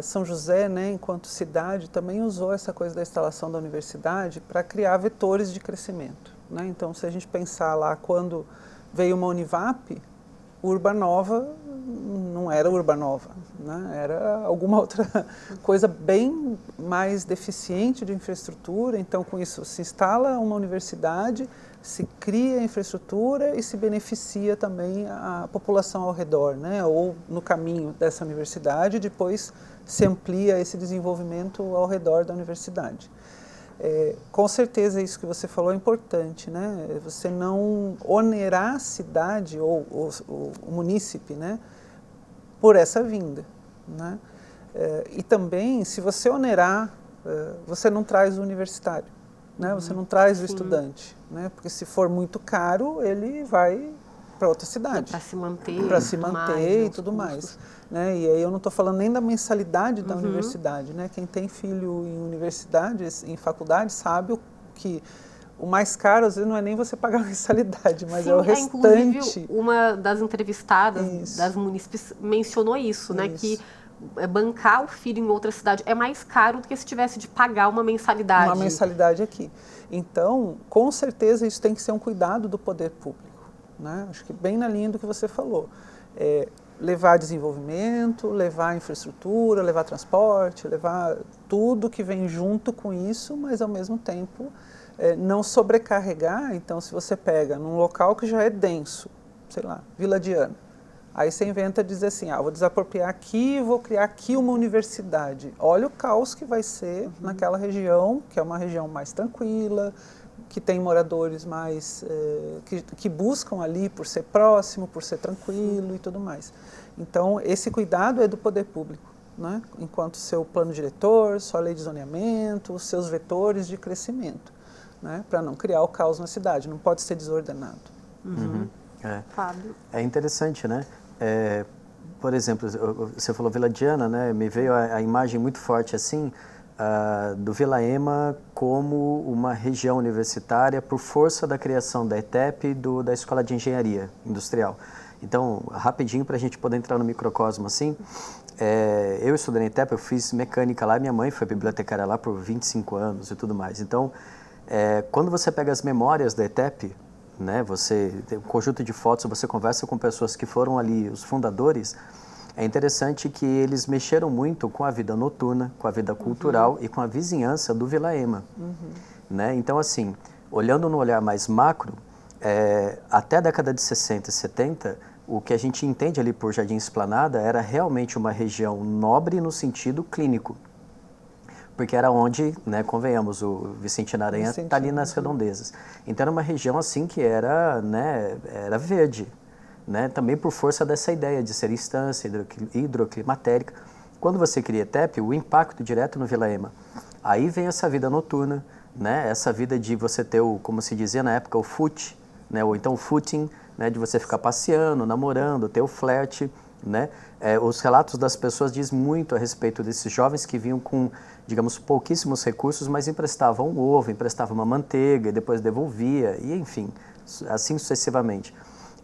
São José, né, enquanto cidade, também usou essa coisa da instalação da universidade para criar vetores de crescimento, né? Então, se a gente pensar lá quando veio uma Univap, Urbanova não era Urbanova, né? Era alguma outra coisa bem mais deficiente de infraestrutura. Então, com isso, se instala uma universidade, se cria infraestrutura e se beneficia também a população ao redor, né? Ou no caminho dessa universidade, depois se amplia esse desenvolvimento ao redor da universidade. Com certeza isso que você falou é importante, né? Você não onerar a cidade ou o munícipe, né, por essa vinda, né? E também, se você onerar, você não traz o universitário, né? Você não traz o estudante, né? Porque se for muito caro, ele vai para outra cidade. Para se manter. Para se manter e tudo mais. Né? E aí eu não estou falando nem da mensalidade da universidade, né? Quem tem filho em universidades, em faculdade, sabe que o mais caro, às vezes, não é nem você pagar a mensalidade, mas é o restante. Inclusive, uma das entrevistadas das munícipes mencionou isso, né? Que bancar o filho em outra cidade é mais caro do que se tivesse de pagar uma mensalidade. Uma mensalidade aqui. Então, com certeza, isso tem que ser um cuidado do poder público. Né? Acho que bem na linha do que você falou. Levar desenvolvimento, levar infraestrutura, levar transporte, levar tudo que vem junto com isso, mas ao mesmo tempo não sobrecarregar. Então, se você pega num local que já é denso, sei lá, Vila Diana, aí você inventa dizer assim, vou desapropriar aqui e vou criar aqui uma universidade. Olha o caos que vai ser naquela região, que é uma região mais tranquila, que tem moradores mais, que buscam ali por ser próximo, por ser tranquilo e tudo mais. Então, esse cuidado é do poder público, né? Enquanto seu plano diretor, sua lei de zoneamento, os seus vetores de crescimento, né? Para não criar o caos na cidade, não pode ser desordenado. Fábio. É interessante, né? Por exemplo, você falou Vila Diana, né? Me veio a imagem muito forte assim, do Vila Ema como uma região universitária por força da criação da ETEP e da Escola de Engenharia Industrial. Então, rapidinho para a gente poder entrar no microcosmo assim, eu estudei na ETEP, eu fiz mecânica lá, minha mãe foi bibliotecária lá por 25 anos e tudo mais. Então, quando você pega as memórias da ETEP, né, você tem um conjunto de fotos, você conversa com pessoas que foram ali os fundadores, é interessante que eles mexeram muito com a vida noturna, com a vida cultural e com a vizinhança do Vila Ema. Né? Então, assim, olhando no olhar mais macro, até a década de 60 e 70, o que a gente entende ali por Jardim Esplanada era realmente uma região nobre no sentido clínico. Porque era onde, né, convenhamos, o Vicentino Aranha está ali nas redondezas. Então era uma região assim que era, né, era verde. Né, também por força dessa ideia de ser instância hidroclimatérica. Quando você cria ETEP, o impacto direto no Vila Ema. Aí vem essa vida noturna, né, essa vida de você ter como se dizia na época, o foot, né, ou então o footing, né, de você ficar passeando, namorando, ter o flerte. Né? Os relatos das pessoas dizem muito a respeito desses jovens que vinham com, digamos, pouquíssimos recursos, mas emprestavam um ovo, emprestavam uma manteiga, e depois devolvia, e enfim, assim sucessivamente.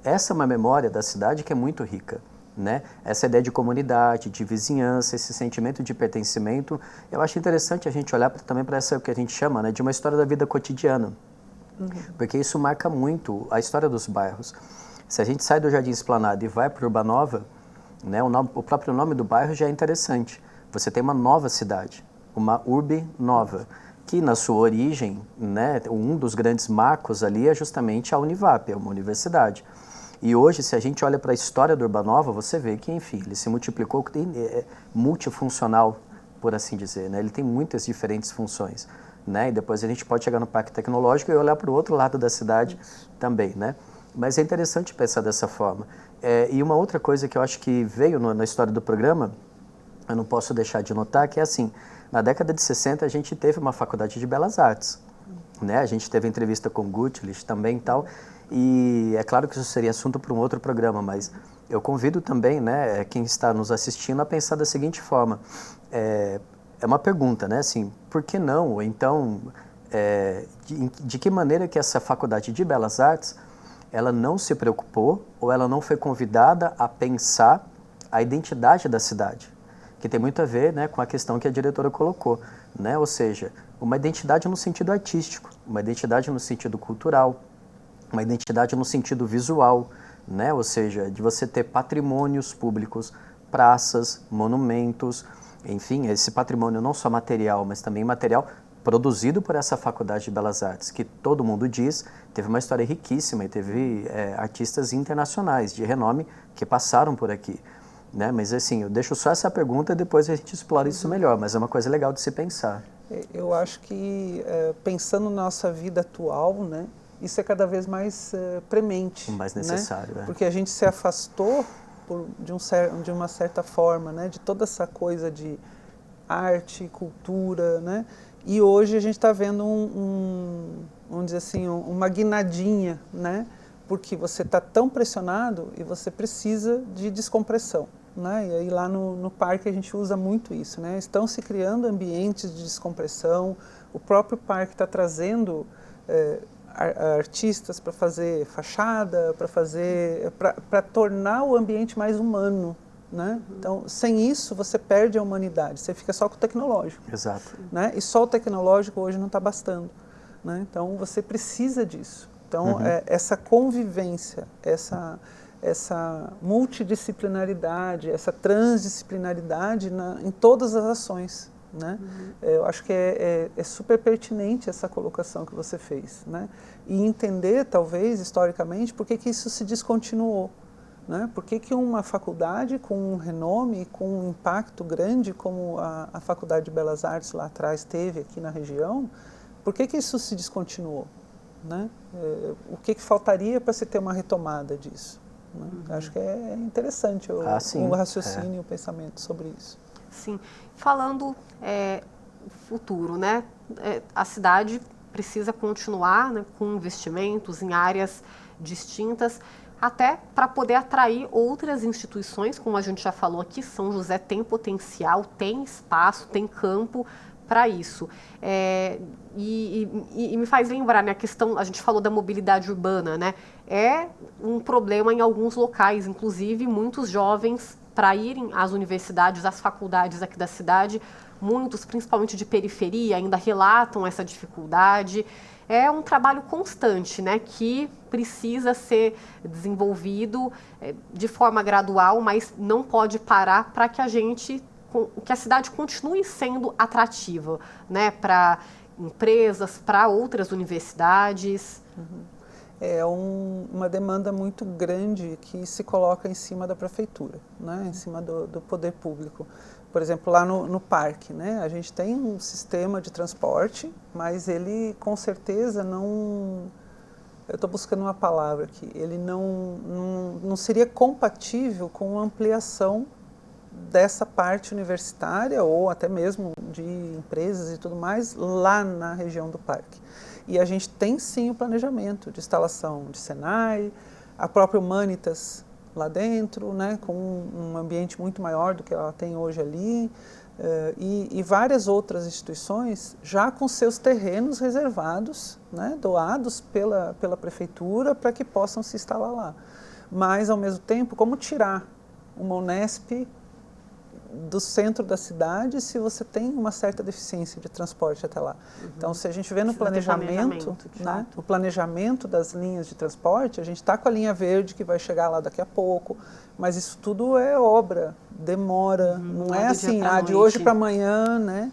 Essa é uma memória da cidade que é muito rica, né? Essa ideia de comunidade, de vizinhança, esse sentimento de pertencimento. Eu acho interessante a gente olhar também para essa, o que a gente chama, né, de uma história da vida cotidiana, porque isso marca muito a história dos bairros. Se a gente sai do Jardim Esplanada e vai para Urbanova, né, o próprio nome do bairro já é interessante. Você tem uma nova cidade, uma urbe nova, que na sua origem, né, um dos grandes marcos ali é justamente a Univap, é uma universidade. E hoje, se a gente olha para a história do Urbanova, você vê que, enfim, ele se multiplicou, é multifuncional, por assim dizer, né? Ele tem muitas diferentes funções, né? E depois a gente pode chegar no Parque Tecnológico e olhar para o outro lado da cidade também, né? Mas é interessante pensar dessa forma. E uma outra coisa que eu acho que veio na história do programa, eu não posso deixar de notar, que é assim, na década de 60 a gente teve uma faculdade de Belas Artes, né? A gente teve entrevista com Gutlich também e tal, e é claro que isso seria assunto para um outro programa, mas eu convido também, né, quem está nos assistindo a pensar da seguinte forma, é uma pergunta, né, assim, por que não, ou então, de que maneira que essa faculdade de Belas Artes, ela não se preocupou, ou ela não foi convidada a pensar a identidade da cidade, que tem muito a ver, né, com a questão que a diretora colocou, né, ou seja, uma identidade no sentido artístico, uma identidade no sentido cultural, uma identidade no sentido visual, né? Ou seja, de você ter patrimônios públicos, praças, monumentos, enfim, esse patrimônio não só material, mas também material produzido por essa Faculdade de Belas Artes, que todo mundo diz, teve uma história riquíssima e teve artistas internacionais de renome que passaram por aqui. Né? Mas assim, eu deixo só essa pergunta e depois a gente explora isso melhor, mas é uma coisa legal de se pensar. Eu acho que, pensando na nossa vida atual, né, isso é cada vez mais premente. Mais necessário. Né? Porque a gente se afastou, de uma certa forma, né, de toda essa coisa de arte, cultura, né? E hoje a gente está vendo vamos dizer assim, uma guinadinha, né? Porque você está tão pressionado e você precisa de descompressão, né? E aí lá no parque a gente usa muito isso, né? Estão se criando ambientes de descompressão, o próprio parque está trazendo artistas para fazer fachada, para tornar o ambiente mais humano, né? Então, sem isso, você perde a humanidade, você fica só com o tecnológico. Exato. Né? E só o tecnológico hoje não está bastando, né? Então, você precisa disso. Então, essa convivência, essa multidisciplinaridade, essa transdisciplinaridade em todas as ações, né? Eu acho que é super pertinente essa colocação que você fez, né? E entender, talvez, historicamente, por que isso se descontinuou. Né? Por que uma faculdade com um renome, com um impacto grande, como a Faculdade de Belas Artes lá atrás teve aqui na região, por que isso se descontinuou? Né? O que faltaria para se ter uma retomada disso? Né? Acho que é interessante o raciocínio e o pensamento sobre isso. Sim. Falando futuro, né? A cidade precisa continuar, né, com investimentos em áreas distintas, até para poder atrair outras instituições, como a gente já falou aqui. São José tem potencial, tem espaço, tem campo para isso. E me faz lembrar, né, a questão, a gente falou da mobilidade urbana, né? É um problema em alguns locais, inclusive muitos jovens, para irem às universidades, às faculdades aqui da cidade, muitos, principalmente de periferia, ainda relatam essa dificuldade. É um trabalho constante, né, que precisa ser desenvolvido de forma gradual, mas não pode parar para que a cidade continue sendo atrativa, né, para empresas, para outras universidades. É uma demanda muito grande que se coloca em cima da prefeitura, né, em cima do poder público. Por exemplo, lá no parque, né, a gente tem um sistema de transporte, mas ele com certeza não... Eu estou buscando uma palavra aqui. Ele não seria compatível com a ampliação dessa parte universitária ou até mesmo de empresas e tudo mais lá na região do parque. E a gente tem sim o planejamento de instalação de Senai, a própria Humanitas lá dentro, né, com um ambiente muito maior do que ela tem hoje ali, e várias outras instituições já com seus terrenos reservados, né, doados pela prefeitura para que possam se instalar lá. Mas, ao mesmo tempo, como tirar uma Unesp do centro da cidade se você tem uma certa deficiência de transporte até lá? Então, se a gente vê no planejamento, né, o planejamento das linhas de transporte, a gente está com a linha verde que vai chegar lá daqui a pouco, mas isso tudo é obra, demora, não é assim, de hoje para amanhã, né?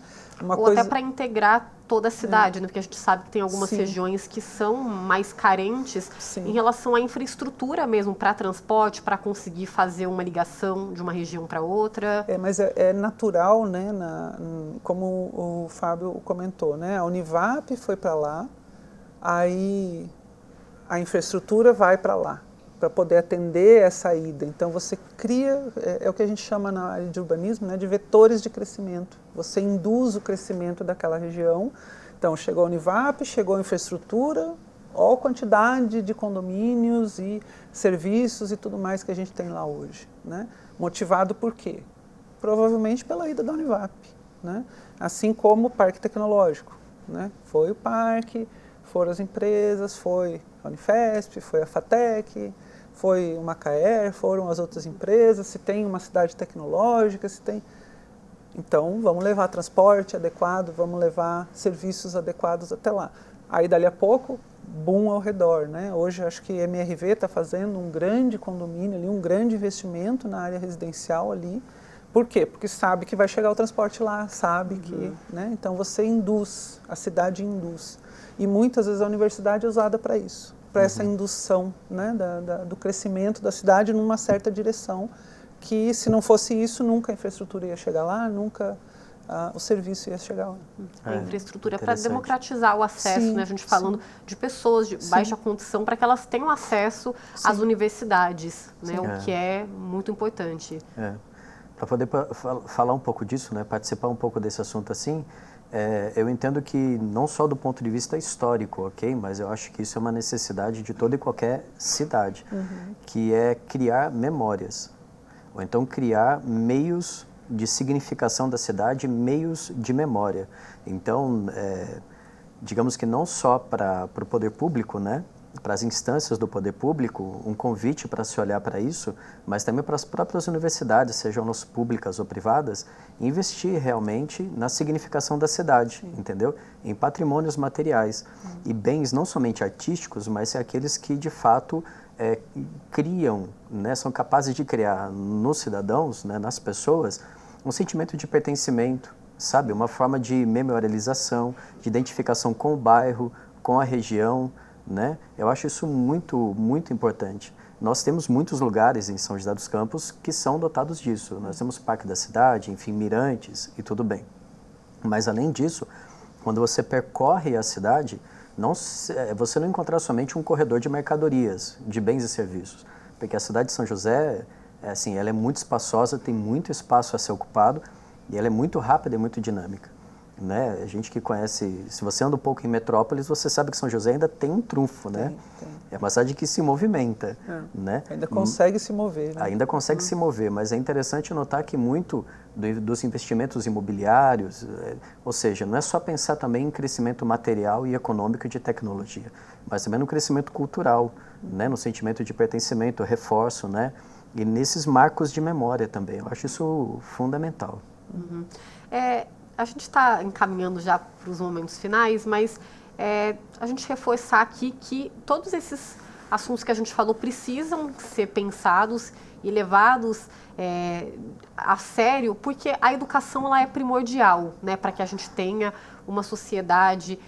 Ou até para integrar toda a cidade, né? Porque a gente sabe que tem algumas regiões que são mais carentes em relação à infraestrutura mesmo para transporte, para conseguir fazer uma ligação de uma região para outra. Mas é natural, né? Como o Fábio comentou, né? A Univap foi para lá, aí a infraestrutura vai para lá, para poder atender essa ida. Então, você cria, é o que a gente chama na área de urbanismo, né, de vetores de crescimento. Você induz o crescimento daquela região. Então, chegou a Univap, chegou a infraestrutura, olha a quantidade de condomínios e serviços e tudo mais que a gente tem lá hoje, né? Motivado por quê? Provavelmente pela ida da Univap, né? Assim como o Parque Tecnológico, né? Foi o parque, foram as empresas, foi a Unifesp, foi a FATEC, foi o Macaer, foram as outras empresas, se tem uma cidade tecnológica, se tem... Então, vamos levar transporte adequado, vamos levar serviços adequados até lá. Aí, dali a pouco, boom ao redor, né? Hoje, acho que a MRV está fazendo um grande condomínio ali, um grande investimento na área residencial ali. Por quê? Porque sabe que vai chegar o transporte lá, sabe que... Né? Então, você induz, a cidade induz. E muitas vezes a universidade é usada para isso, para essa indução, né, do crescimento da cidade numa certa direção, que se não fosse isso, nunca a infraestrutura ia chegar lá, nunca o serviço ia chegar lá. A infraestrutura para democratizar o acesso, né, a gente falando de pessoas de baixa condição, para que elas tenham acesso às universidades, né, o que é muito importante. Para poder falar um pouco disso, né, participar um pouco desse assunto assim, Eu entendo que não só do ponto de vista histórico, ok? Mas eu acho que isso é uma necessidade de toda e qualquer cidade, que é criar memórias, ou então criar meios de significação da cidade, meios de memória. Então, digamos que não só para o poder público, né? Para as instâncias do poder público, um convite para se olhar para isso, mas também para as próprias universidades, sejam elas públicas ou privadas, investir realmente na significação da cidade, entendeu? Em patrimônios materiais e bens não somente artísticos, mas aqueles que de fato criam, né, são capazes de criar nos cidadãos, né, nas pessoas, um sentimento de pertencimento, sabe? Uma forma de memorialização, de identificação com o bairro, com a região, né? Eu acho isso muito, muito importante. Nós temos muitos lugares em São José dos Campos que são dotados disso. Nós temos Parque da Cidade, enfim, mirantes e tudo bem. Mas, além disso, quando você percorre a cidade, você não encontra somente um corredor de mercadorias, de bens e serviços. Porque a cidade de São José, assim, ela é muito espaçosa, tem muito espaço a ser ocupado e ela é muito rápida e muito dinâmica. Né? A gente que conhece, se você anda um pouco em Metrópolis, você sabe que São José ainda tem um trunfo, né? Tem. É uma cidade que se movimenta, né? Ainda consegue se mover, né? Ainda consegue se mover, mas é interessante notar que muito dos investimentos imobiliários, ou seja, não é só pensar também em crescimento material e econômico de tecnologia, mas também no crescimento cultural, né? No sentimento de pertencimento, reforço, né? E nesses marcos de memória também. Eu acho isso fundamental. A gente está encaminhando já para os momentos finais, mas a gente reforçar aqui que todos esses assuntos que a gente falou precisam ser pensados e levados a sério, porque a educação ela é primordial, né, para que a gente tenha uma sociedade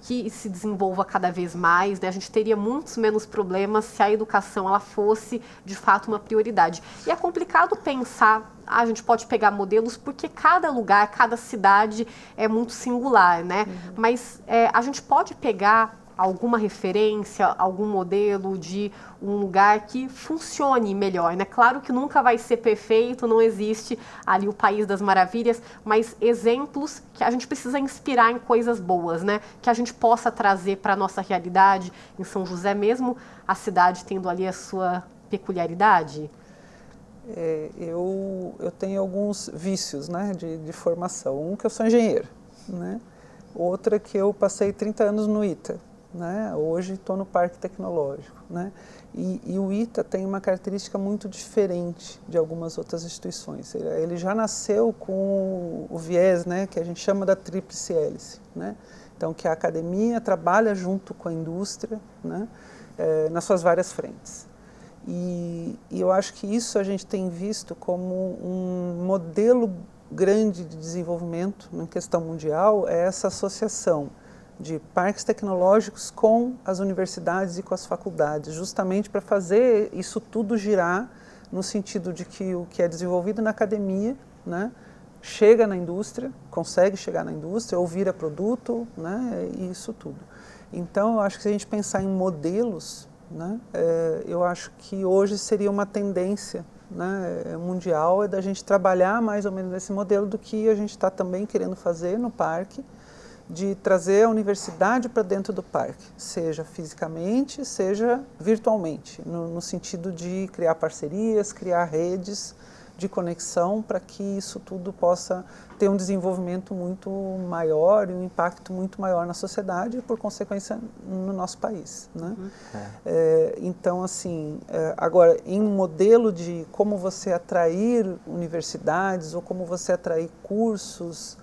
que se desenvolva cada vez mais, né? A gente teria muitos menos problemas se a educação ela fosse de fato uma prioridade. E é complicado pensar, a gente pode pegar modelos porque cada lugar, cada cidade é muito singular, né? Mas a gente pode pegar alguma referência, algum modelo de um lugar que funcione melhor, né? Claro que nunca vai ser perfeito, não existe ali o País das Maravilhas, mas exemplos que a gente precisa inspirar em coisas boas, né? Que a gente possa trazer para a nossa realidade em São José, mesmo a cidade tendo ali a sua peculiaridade. Eu tenho alguns vícios, né, de formação. Um que eu sou engenheiro, né? Outra que eu passei 30 anos no ITA. Né? Hoje estou no Parque Tecnológico, né? E o ITA tem uma característica muito diferente de algumas outras instituições. Ele já nasceu com o viés, né, que a gente chama da tríplice hélice, né? Então, que a academia trabalha junto com a indústria, né, nas suas várias frentes. E eu acho que isso a gente tem visto como um modelo grande de desenvolvimento na questão mundial, é essa associação de parques tecnológicos com as universidades e com as faculdades, justamente para fazer isso tudo girar no sentido de que o que é desenvolvido na academia, né, chega na indústria, consegue chegar na indústria, ou vira produto, né, e isso tudo. Então, eu acho que se a gente pensar em modelos, né, eu acho que hoje seria uma tendência, né, mundial, da gente trabalhar mais ou menos nesse modelo do que a gente está também querendo fazer no parque, de trazer a universidade para dentro do parque, seja fisicamente, seja virtualmente, no sentido de criar parcerias, criar redes de conexão para que isso tudo possa ter um desenvolvimento muito maior e um impacto muito maior na sociedade e, por consequência, no nosso país, né? Então, assim, agora, em um modelo de como você atrair universidades ou como você atrair cursos,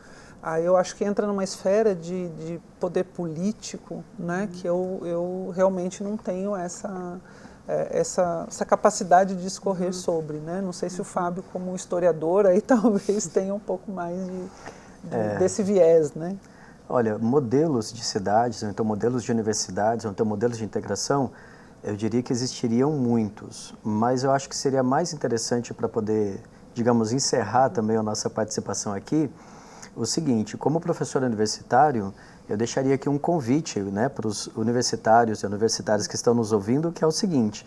aí eu acho que entra numa esfera de poder político, né, que eu realmente não tenho essa capacidade de discorrer sobre, né? Não sei se o Fábio, como historiador, aí talvez tenha um pouco mais desse viés, né? Olha, modelos de cidades, ou então modelos de universidades, ou então modelos de integração, eu diria que existiriam muitos, mas eu acho que seria mais interessante para poder, digamos, encerrar também a nossa participação aqui, o seguinte: como professor universitário, eu deixaria aqui um convite, né, para os universitários e universitárias que estão nos ouvindo, que é o seguinte: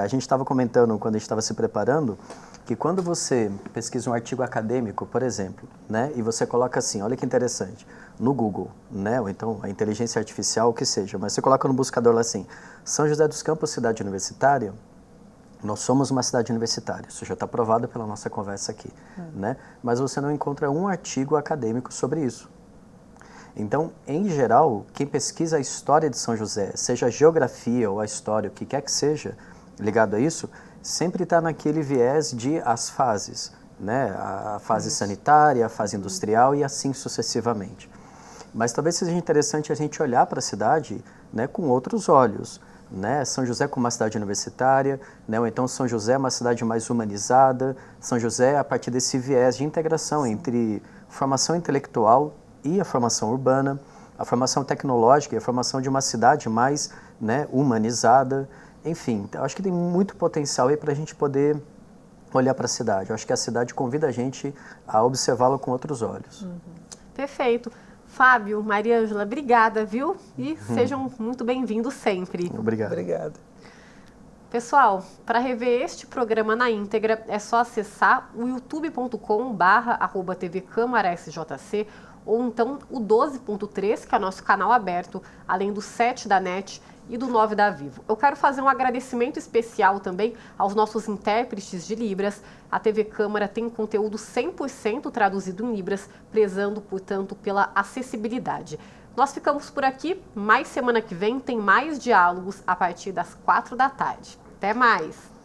a gente estava comentando, quando a gente estava se preparando, que quando você pesquisa um artigo acadêmico, por exemplo, né, e você coloca assim, olha que interessante, no Google, né, ou então a inteligência artificial, o que seja, mas você coloca no buscador lá assim, São José dos Campos, cidade universitária, nós somos uma cidade universitária, isso já está provado pela nossa conversa aqui, né, mas você não encontra um artigo acadêmico sobre isso. Então, em geral, quem pesquisa a história de São José, seja a geografia ou a história, o que quer que seja ligado a isso, sempre está naquele viés de as fases, né? A fase sanitária, a fase industrial e assim sucessivamente. Mas talvez seja interessante a gente olhar para a cidade, né, com outros olhos, né? São José como uma cidade universitária, né? Ou então São José é uma cidade mais humanizada, São José a partir desse viés de integração entre formação intelectual e a formação urbana, a formação tecnológica e a formação de uma cidade mais, né, humanizada. Enfim, eu acho que tem muito potencial aí para a gente poder olhar para a cidade. Eu acho que a cidade convida a gente a observá-la com outros olhos. Perfeito. Fábio, Maria Ângela, obrigada, viu? E sejam muito bem-vindos sempre. Obrigado. Obrigado. Pessoal, para rever este programa na íntegra, é só acessar o youtube.com/tvcâmarasjc ou então o 12.3, que é o nosso canal aberto, além do 7 da NET e do 9 da Vivo. Eu quero fazer um agradecimento especial também aos nossos intérpretes de Libras. A TV Câmara tem conteúdo 100% traduzido em Libras, prezando, portanto, pela acessibilidade. Nós ficamos por aqui, mas semana que vem tem mais diálogos a partir das 4 da tarde. Até mais!